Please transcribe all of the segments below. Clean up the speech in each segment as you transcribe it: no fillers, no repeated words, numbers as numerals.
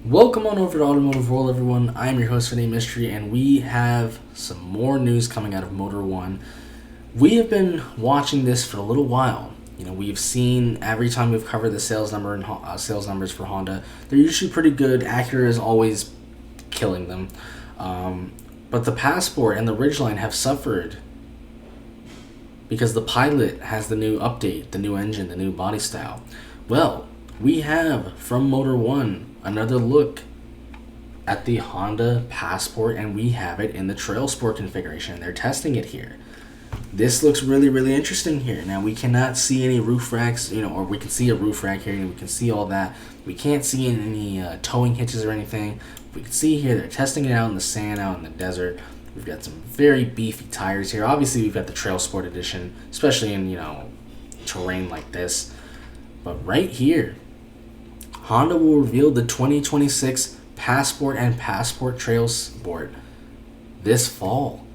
Welcome on over to Automotive World, everyone. I'm your host, Vinny Mystery, and we have some more news coming out of Motor One. We have been watching this for a little while. We've seen every time we've covered the sales numbers for Honda, they're usually pretty good. Acura is always killing them, but the Passport and the Ridgeline have suffered because the Pilot has the new update, the new engine, the new body style. Well, we have from Motor One another look at the Honda Passport, and we have it in the Trailsport configuration. They're testing it here. This looks really, really interesting here. Now, we cannot see any roof racks, or we can see a roof rack here, and we can see all that. We can't see any towing hitches or anything. We can see here they're testing it out in the sand, out in the desert. We've got some very beefy tires here. Obviously, we've got the Trailsport edition, especially in, terrain like this. But right here, Honda will reveal the 2026 Passport and Passport Trailsport this fall.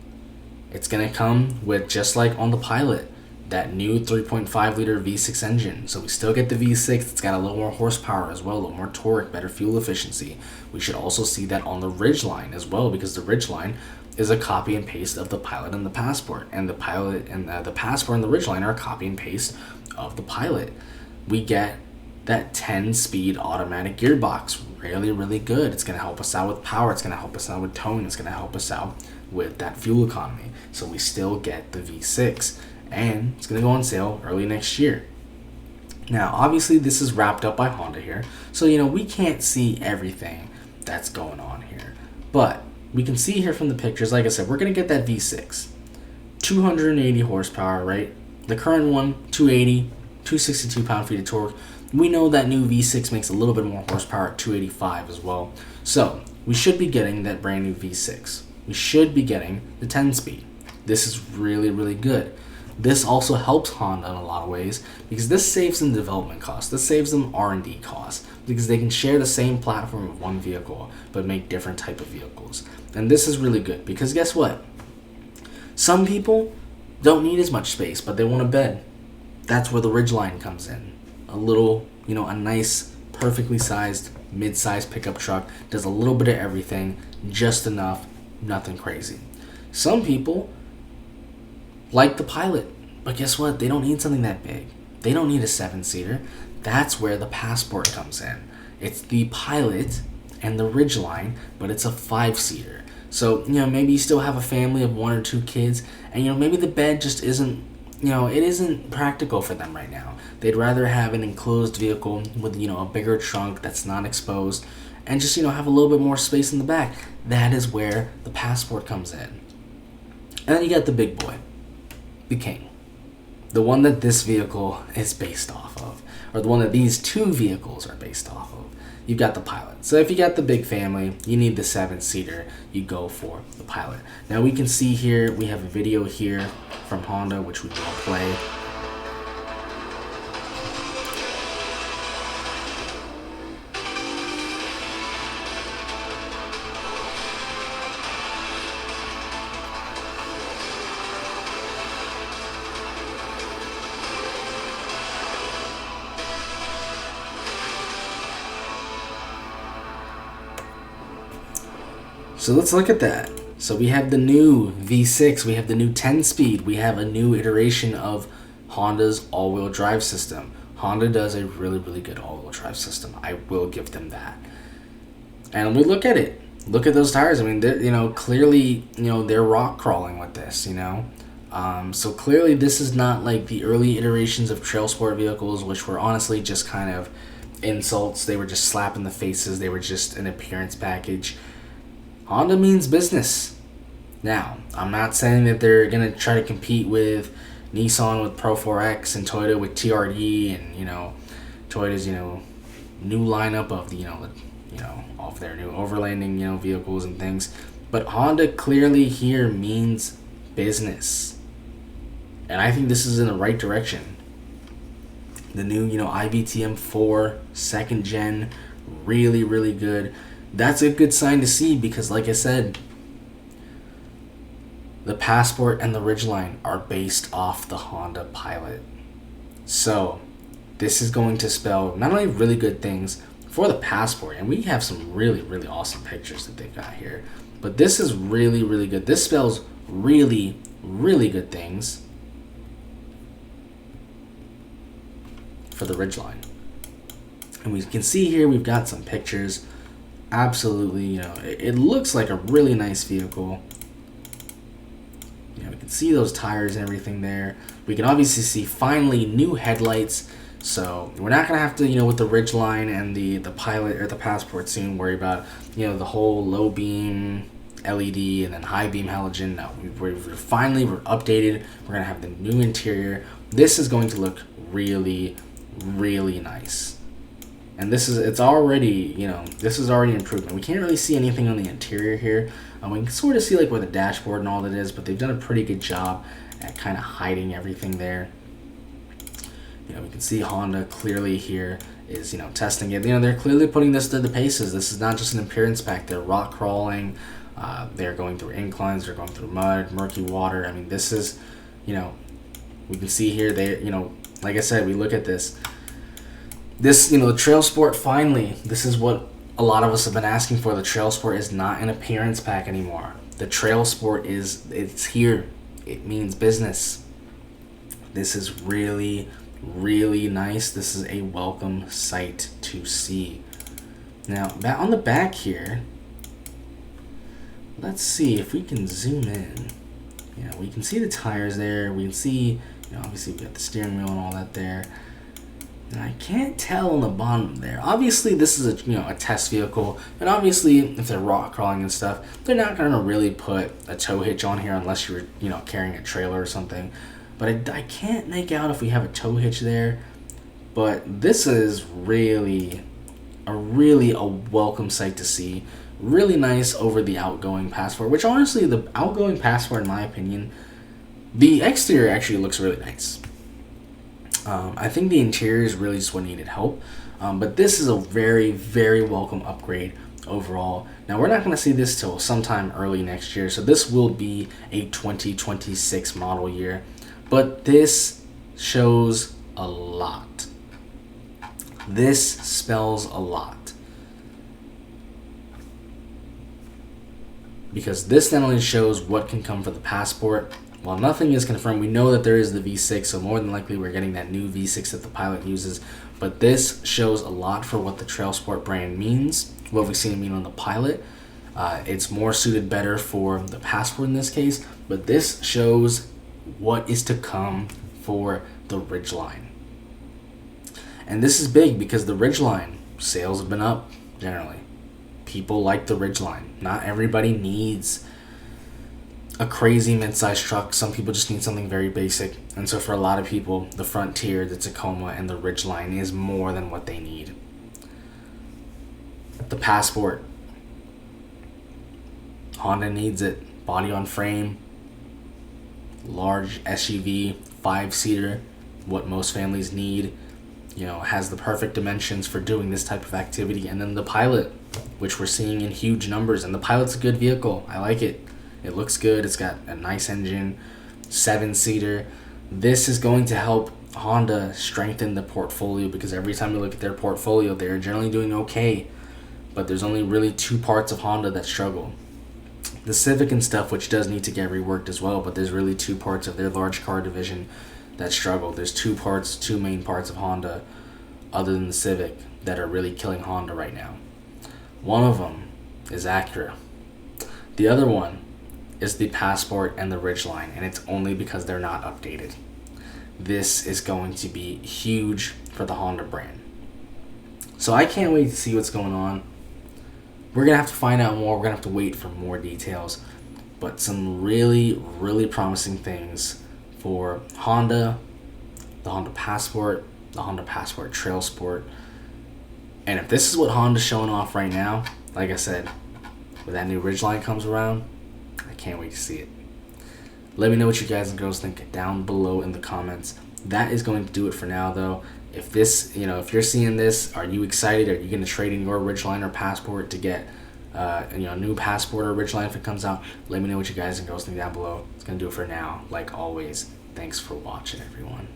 It's going to come with, just like on the Pilot, that new 3.5-liter V6 engine. So we still get the V6. It's got a little more horsepower as well, a little more torque, better fuel efficiency. We should also see that on the Ridgeline as well, because the Ridgeline is a copy and paste of the Pilot and the Passport. And the Pilot and the Passport and the Ridgeline are a copy and paste of the Pilot. We get that 10-speed automatic gearbox. Really, really good. It's going to help us out with power. It's going to help us out with towing. It's going to help us out with that fuel economy. So we still get the V6. And it's going to go on sale early next year. Now, obviously, this is wrapped up by Honda here. So, we can't see everything that's going on here. But we can see here from the pictures, like I said, we're going to get that V6. 280 horsepower, right? The current one, 280, 262 pound-feet of torque. We know that new V6 makes a little bit more horsepower at 285 as well. So, we should be getting that brand new V6. We should be getting the 10-speed. This is really, really good. This also helps Honda in a lot of ways because this saves them development costs. This saves them R&D costs because they can share the same platform of one vehicle but make different type of vehicles. And this is really good because guess what? Some people don't need as much space, but they want a bed. That's where the Ridgeline comes in. A little, a nice, perfectly sized, mid-sized pickup truck. Does a little bit of everything, just enough, nothing crazy. Some people like the Pilot, but guess what? They don't need something that big. They don't need a 7-seater. That's where the Passport comes in. It's the Pilot and the Ridgeline, but it's a 5-seater. So, maybe you still have a family of 1 or 2 kids, and, maybe the bed just isn't, it isn't practical for them right now. They'd rather have an enclosed vehicle with, a bigger trunk that's not exposed and just, have a little bit more space in the back. That is where the Passport comes in. And then you got the big boy, the King. The one that this vehicle is based off of, or the one that these two vehicles are based off of. You've got the Pilot. So if you got the big family, you need the 7-seater, you go for the Pilot. Now we can see here, we have a video here from Honda, which we will play. So let's look at that. So we have the new V6, we have the new 10-speed, we have a new iteration of Honda's all-wheel drive system. Honda does a really, really good all-wheel drive system. I will give them that. And we look at it. Look at those tires. I mean, clearly, they're rock crawling with this, So clearly this is not like the early iterations of Trailsport vehicles, which were honestly just kind of insults. They were just slap in the faces. They were just an appearance package. Honda means business. Now, I'm not saying that they're going to try to compete with Nissan with Pro 4X and Toyota with TRD and, Toyota's, new lineup of the, of their new overlanding, vehicles and things. But Honda clearly here means business. And I think this is in the right direction. The new, IVTM 4, 2nd gen, really, really good. That's a good sign to see because, like I said, the Passport and the Ridgeline are based off the Honda Pilot. So, this is going to spell not only really good things for the Passport, and we have some really, really awesome pictures that they've got here. But this is really, really good. This spells really, really good things for the Ridgeline. And we can see here we've got some pictures. Absolutely, it looks like a really nice vehicle. We can see those tires and everything there. We can obviously see finally new headlights. So we're not gonna have to, with the Ridgeline and the Pilot or the Passport soon worry about, the whole low beam LED and then high beam halogen. No, we're updated. We're gonna have the new interior. This is going to look really, really nice. And it's already, this is already an improvement. We can't really see anything on the interior here. We can sort of see like where the dashboard and all that is, but they've done a pretty good job at kind of hiding everything there. We can see Honda clearly here is, testing it. They're clearly putting this to the paces. This is not just an appearance pack. They're rock crawling. They're going through inclines. They're going through mud, murky water. I mean, this is, we can see here, like I said, we look at this. This, the Trailsport, finally, this is what a lot of us have been asking for. The Trailsport is not an appearance pack anymore. The Trailsport it's here. It means business. This is really, really nice. This is a welcome sight to see. Now, on the back here, let's see if we can zoom in. We can see the tires there. We can see, obviously we got the steering wheel and all that there. And I can't tell on the bottom there. Obviously, this is a test vehicle, and obviously, if they're rock crawling and stuff, they're not going to really put a tow hitch on here unless you're carrying a trailer or something. But I can't make out if we have a tow hitch there. But this is really a welcome sight to see. Really nice over the outgoing Passport, which honestly, the outgoing Passport, in my opinion, the exterior actually looks really nice. I think the interior is really just what needed help, but this is a very, very welcome upgrade overall. Now, we're not going to see this till sometime early next year, so this will be a 2026 model year, but this shows a lot. This spells a lot. Because this not only shows what can come for the Passport. While nothing is confirmed, we know that there is the V6, so more than likely we're getting that new V6 that the Pilot uses. But this shows a lot for what the Trailsport brand means, what we've seen it mean on the Pilot. It's more suited better for the Passport in this case, but this shows what is to come for the Ridgeline. And this is big because the Ridgeline sales have been up generally. People like the Ridgeline. Not everybody needs a crazy mid-sized truck. Some people just need something very basic. And so for a lot of people, the Frontier, the Tacoma, and the Ridgeline is more than what they need. The Passport, Honda needs it. Body on frame, large SUV, 5-seater, what most families need. Has the perfect dimensions for doing this type of activity. And then the Pilot, which we're seeing in huge numbers. And the Pilot's a good vehicle. I like it. It looks good. It's got a nice engine, 7-seater. This is going to help Honda strengthen the portfolio, because every time you look at their portfolio, they're generally doing okay. But there's only really 2 parts of Honda that struggle. The Civic and stuff, which does need to get reworked as well, but there's really 2 parts of their large car division that struggle. There's 2 main parts of Honda, other than the Civic, that are really killing Honda right now. One of them is Acura. The other one is the Passport and the Ridgeline, and it's only because they're not updated. This is going to be huge for the Honda brand. So I can't wait to see what's going on. We're going to have to find out more. We're going to have to wait for more details. But some really, really promising things for Honda, the Honda Passport, the Honda Passport Trailsport. And if this is what Honda's showing off right now, like I said, when that new Ridgeline comes around, I can't wait to see it. Let me know what you guys and girls think down below in the comments. That is going to do it for now, though. If this, if you're seeing this, are you excited? Are you going to trade in your Ridgeline or Passport to get, a new Passport or Ridgeline if it comes out? Let me know what you guys and girls think down below. It's going to do it for now. Like always, thanks for watching, everyone.